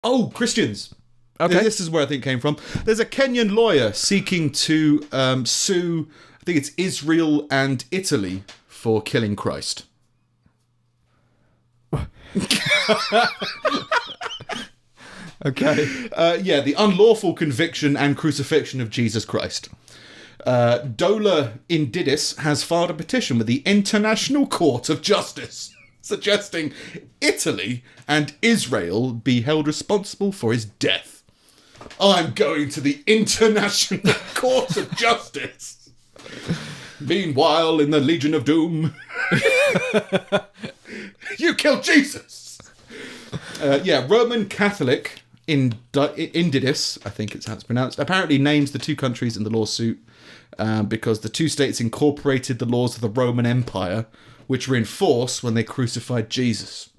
Oh, Christians. Okay. This is where I think it came from. There's a Kenyan lawyer seeking to sue, I think it's Israel and Italy for killing Christ. Okay. The unlawful conviction and crucifixion of Jesus Christ. Dola Indidis has filed a petition with the International Court of Justice, suggesting Italy and Israel be held responsible for his death. I'm going to the International Court of Justice. Meanwhile, in the Legion of Doom, you killed Jesus. Roman Catholic Indidis, I think it's how it's pronounced, apparently names the two countries in the lawsuit because the two states incorporated the laws of the Roman Empire, which were in force when they crucified Jesus.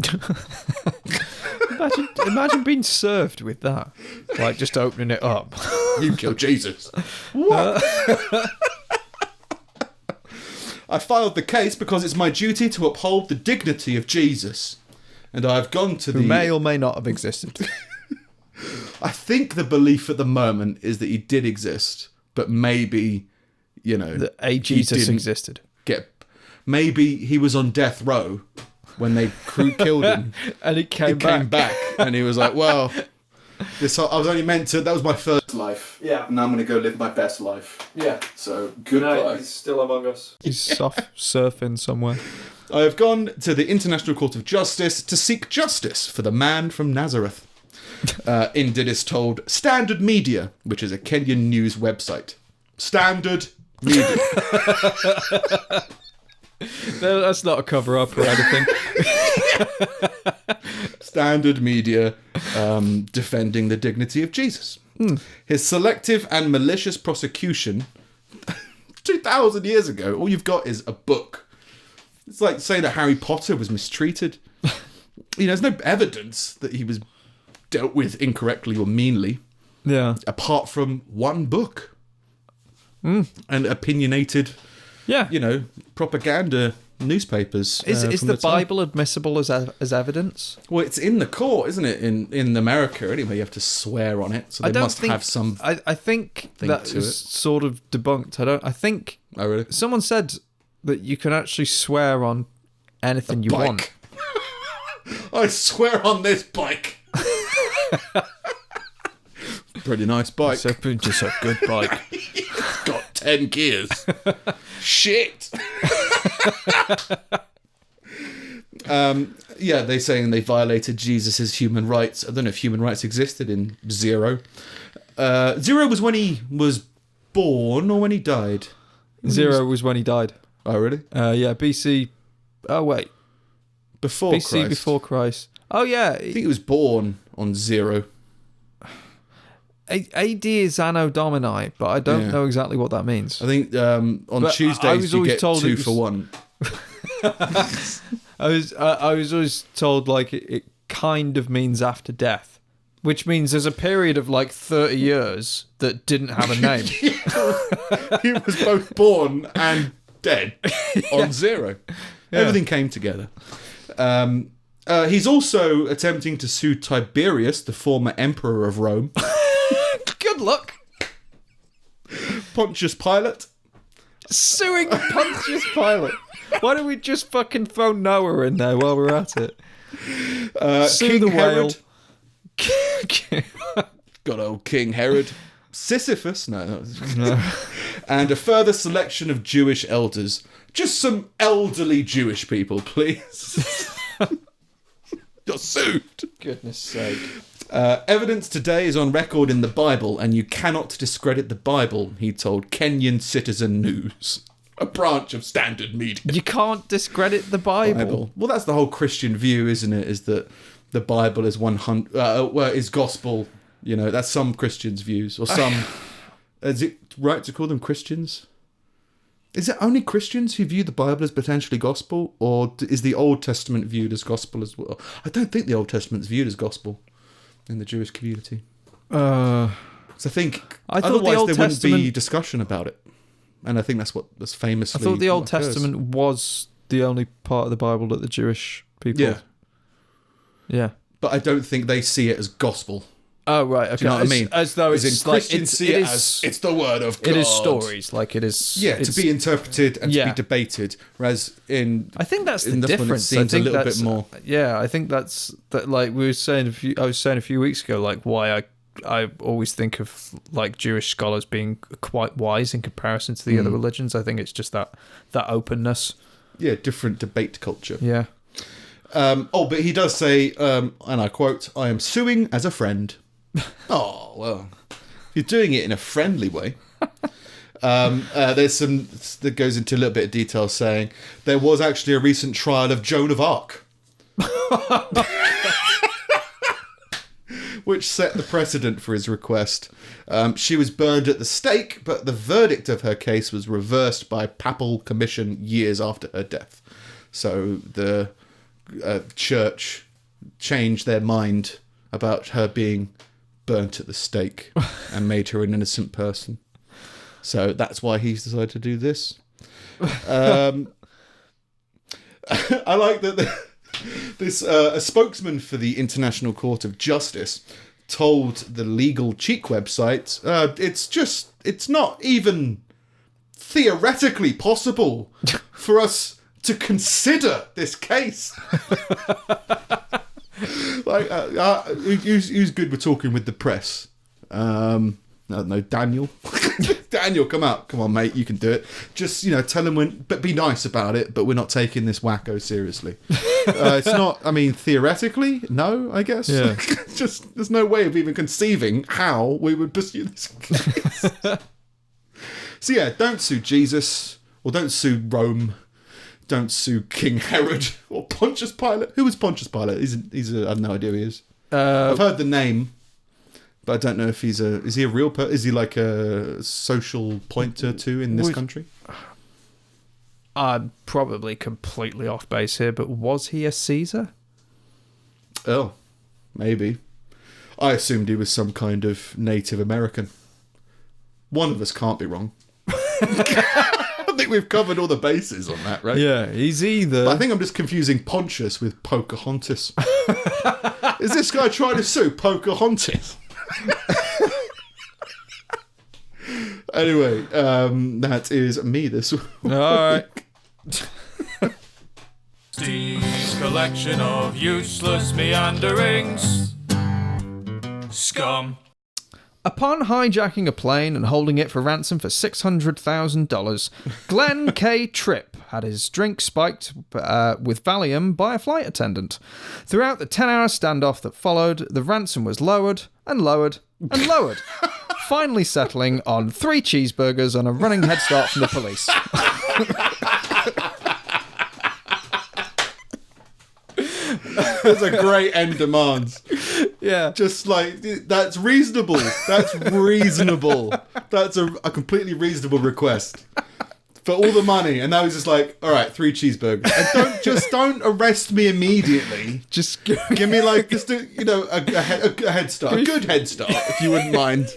Imagine being served with that. Like, just opening it up. You killed Jesus. What? I filed the case because it's my duty to uphold the dignity of Jesus. And I've gone to Who may or may not have existed. I think the belief at the moment is that he did exist, but maybe, That a Jesus existed. Maybe he was on death row when they killed him. And he came back. And he was like, well, I was only meant to, that was my first life. Yeah. Now I'm going to go live my best life. Yeah. So, goodbye. No, he's still among us. He's surfing somewhere. I have gone to the International Court of Justice to seek justice for the man from Nazareth. Indidis told Standard Media, which is a Kenyan news website. Standard Media. No, that's not a cover-up or anything. Standard Media defending the dignity of Jesus. His selective and malicious prosecution 2,000 years ago, all you've got is a book. It's like saying that Harry Potter was mistreated. There's no evidence that he was dealt with incorrectly or meanly. Yeah. Apart from one book. And opinionated, propaganda newspapers. Is the Bible admissible as evidence? Well, it's in the court, isn't it? In America, anyway, you have to swear on it. So they must have some. I think that is sort of debunked. I think. Oh, really? Someone said that you can actually swear on anything you want. I swear on this bike. Pretty nice bike. It's just a good bike. It's got 10 gears. Shit. They're saying they violated Jesus' human rights. I don't know if human rights existed in Zero. Zero was when he was born or when he died? Zero was when he died. Oh, really? BC. Oh, wait. Before BC Christ. before Christ. Oh, yeah. I think he was born on Zero. AD is Anno Domini, but I don't know exactly what that means. I think on Tuesdays you get 2 for 1. I was always told like it kind of means after death, which means there's a period of like 30 years that didn't have a name. He was both born and dead on Zero. Yeah. Everything came together. He's also attempting to sue Tiberius, the former emperor of Rome. Good luck. Pontius Pilate. Suing Pontius Pilate. Why don't we just fucking throw Noah in there while we're at it? Sue King the Herod. whale. Got old King Herod. Sisyphus. No. And a further selection of Jewish elders. Just some elderly Jewish people, please. You're sued. Goodness sake. Evidence today is on record in the Bible, and you cannot discredit the Bible, he told Kenyan Citizen News, a branch of Standard Media. You can't discredit the Bible. Well, that's the whole Christian view, isn't it? Is that the Bible is 100, is gospel. That's some Christians' views, or some. Is it right to call them Christians? Is it only Christians who view the Bible as potentially gospel, or is the Old Testament viewed as gospel as well? I don't think the Old Testament's viewed as gospel in the Jewish community. So I think otherwise there wouldn't be discussion about it. And I think that's famously. I thought the Old Testament was the only part of the Bible that the Jewish people. Yeah. but I don't think they see it as gospel. Oh, right. Okay. Do you know what I mean? As though As it's in like Christians see it as it's the word of God. It is stories, like it is. Yeah, to be interpreted and to be debated. Whereas I think that's the in this difference. one, it seems I think a little that's, bit more. Yeah, I think that's that. Like I was saying a few weeks ago, like why I always think of like Jewish scholars being quite wise in comparison to the other religions. I think it's just that openness. Yeah, different debate culture. Yeah. But he does say, and I quote, "I am suing as a friend." Oh, well, you're doing it in a friendly way. There's some that goes into a little bit of detail saying there was actually a recent trial of Joan of Arc, which set the precedent for his request. She was burned at the stake, but the verdict of her case was reversed by papal commission years after her death. So the church changed their mind about her being burnt at the stake and made her an innocent person. So that's why he's decided to do this. I like that a spokesman for the International Court of Justice told the Legal Cheek website, it's not even theoretically possible for us to consider this case. Who's good with talking with the press? I don't know, Daniel. Daniel, come on, mate, you can do it. Just tell him but be nice about it. But we're not taking this wacko seriously. It's not. I mean, theoretically, no. I guess. Yeah. Just there's no way of even conceiving how we would pursue this case. So yeah, don't sue Jesus, or don't sue Rome. Don't sue King Herod or Pontius Pilate. Who was Pontius Pilate? I have no idea who he is. I've heard the name, but I don't know if is he a real person? Is he like a social pointer too in this country? I'm probably completely off base here, but was he a Caesar? Oh, maybe. I assumed he was some kind of Native American. One of us can't be wrong. I think we've covered all the bases on that, right? Yeah, he's either... But I think I'm just confusing Pontius with Pocahontas. Is this guy trying to sue Pocahontas? Anyway, that is me this week. All right. Steve's collection of useless meanderings. Scum. Upon hijacking a plane and holding it for ransom for $600,000, Glenn K. Tripp had his drink spiked with Valium by a flight attendant. Throughout the 10-hour standoff that followed, the ransom was lowered and lowered and lowered, finally settling on 3 cheeseburgers on a running head start from the police. That's a great end demands. Yeah. Just like, that's reasonable. That's reasonable. That's a completely reasonable request. For all the money. And now he's just like, all right, 3 cheeseburgers. And don't arrest me immediately. Just give me like, a head start. A good head start, if you wouldn't mind.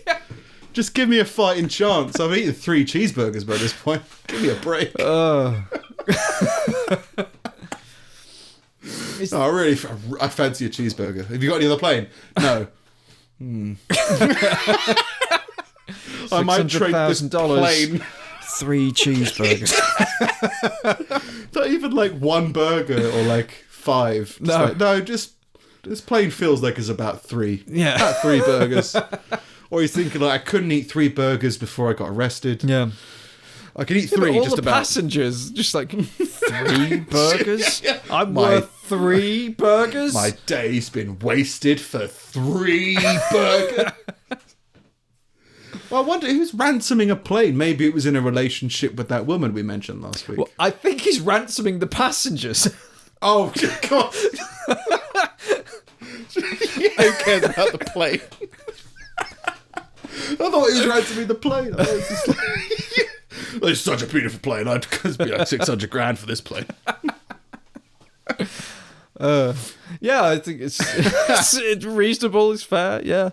Just give me a fighting chance. I've eaten 3 cheeseburgers by this point. Give me a break. I fancy a cheeseburger. Have you got any on the plane? No. I might trade this plane. 3 cheeseburgers. Not even like 1 burger or like 5. Just this plane feels like it's about 3. Yeah. About 3 burgers. Or he's thinking like, I couldn't eat 3 burgers before I got arrested. Yeah. I could eat 3 all just the about. Passengers, just like 3 burgers. Yeah. I'm worth 3 burgers. My day's been wasted for 3 burgers. Well, I wonder who's ransoming a plane. Maybe it was in a relationship with that woman we mentioned last week. Well, I think he's ransoming the passengers. Oh God! Who cares about the plane? I thought he was ransoming the plane. I was just like, well, it's such a beautiful plane. I'd be like $600,000 for this plane. Yeah, I think it's reasonable. It's fair. Yeah.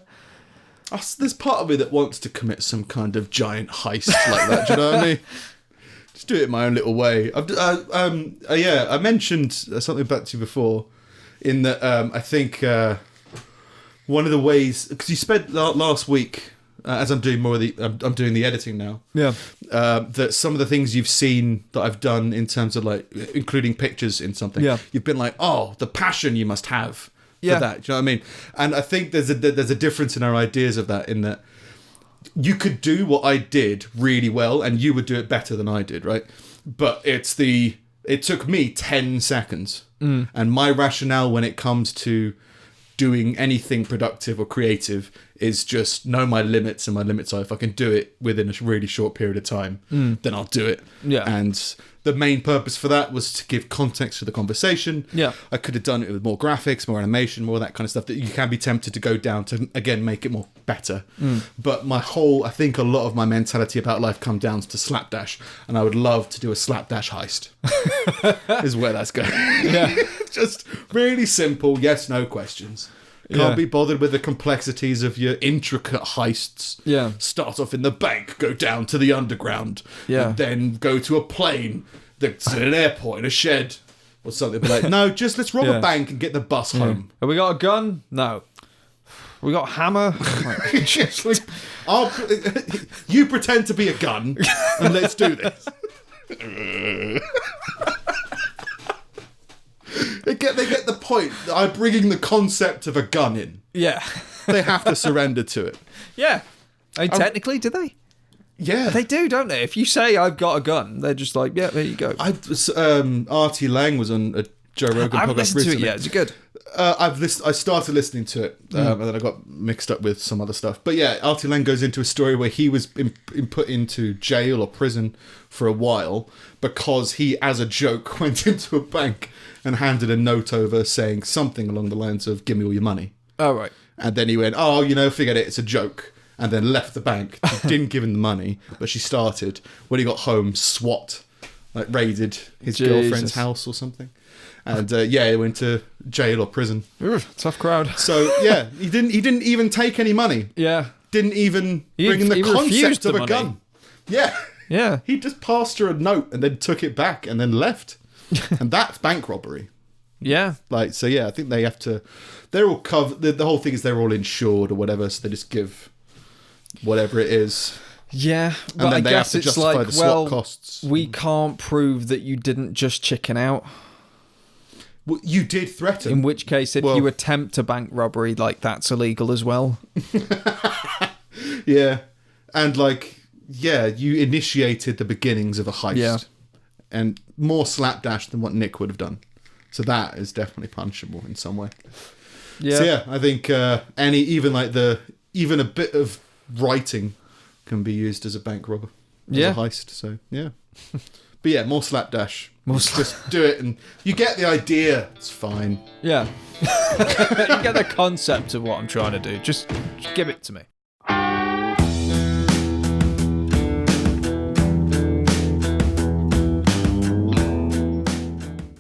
There's part of me that wants to commit some kind of giant heist like that. Do you know what I mean? do it my own little way. I mentioned something back to you before. in that I think one of the ways, because you spent last week, as I'm doing more of the, I'm doing the editing now. Yeah. That some of the things you've seen that I've done in terms of like including pictures in something, you've been like, oh, the passion you must have for that. Do you know what I mean? And I think there's a difference in our ideas of that, in that you could do what I did really well, and you would do it better than I did, right? But it took me 10 seconds, and my rationale when it comes to doing anything productive or creative is just know my limits, and my limits are if I can do it within a really short period of time, then I'll do it. Yeah. And the main purpose for that was to give context to the conversation. Yeah. I could have done it with more graphics, more animation, more that kind of stuff that you can be tempted to go down to, again, make it more better. But I think a lot of my mentality about life come down to slapdash, and I would love to do a slapdash heist is where that's going. Yeah. Just really simple, yes, no questions. Can't be bothered with the complexities of your intricate heists. Yeah. Start off in the bank, go down to the underground, Yeah. and then go to a plane that's in an airport, in a shed, or something. But like, no, just let's rob a bank and get the bus home. Have we got a gun? No. We got a hammer? You pretend to be a gun, and let's do this. They get the point. I'm bringing the concept of a gun in. Yeah. They have to surrender to it. Yeah. I mean, technically, do they? Yeah. They do, don't they? If you say, I've got a gun, they're just like, yeah, there you go. Artie Lang was on a Joe Rogan I haven't podcast listened to recently. it yet. Is it good? I started listening to it, and then I got mixed up with some other stuff. But yeah, Artie Lang goes into a story where he was put into jail or prison for a while because he, as a joke, went into a bank and handed a note over saying something along the lines of, give me all your money. Oh, right. And then he went, oh, forget it, it's a joke. And then left the bank. She didn't give him the money, but she started. When he got home, SWAT raided his girlfriend's house or something. And he went to jail or prison. Ooh, tough crowd. So yeah, he didn't even take any money. Yeah. Didn't even bring in the concept of a gun. Yeah. Yeah. He just passed her a note and then took it back and then left. And that's bank robbery. Yeah. I think they have to. They're all covered. The whole thing is they're all insured or whatever, so they just give whatever it is. Yeah, but And then I they guess have to it's justify like, the SWAT costs. we can't prove that you didn't just chicken out. Well, you did threaten. In which case, if you attempt a bank robbery, that's illegal as well. Yeah. And you initiated the beginnings of a heist. Yeah. And more slapdash than what Nick would have done. So that is definitely punishable in some way. Yeah. So yeah, I think even a bit of writing can be used as a bank robber. As a heist. So yeah. But yeah, more slapdash. Just do it and you get the idea. It's fine. Yeah. You get the concept of what I'm trying to do. Just give it to me.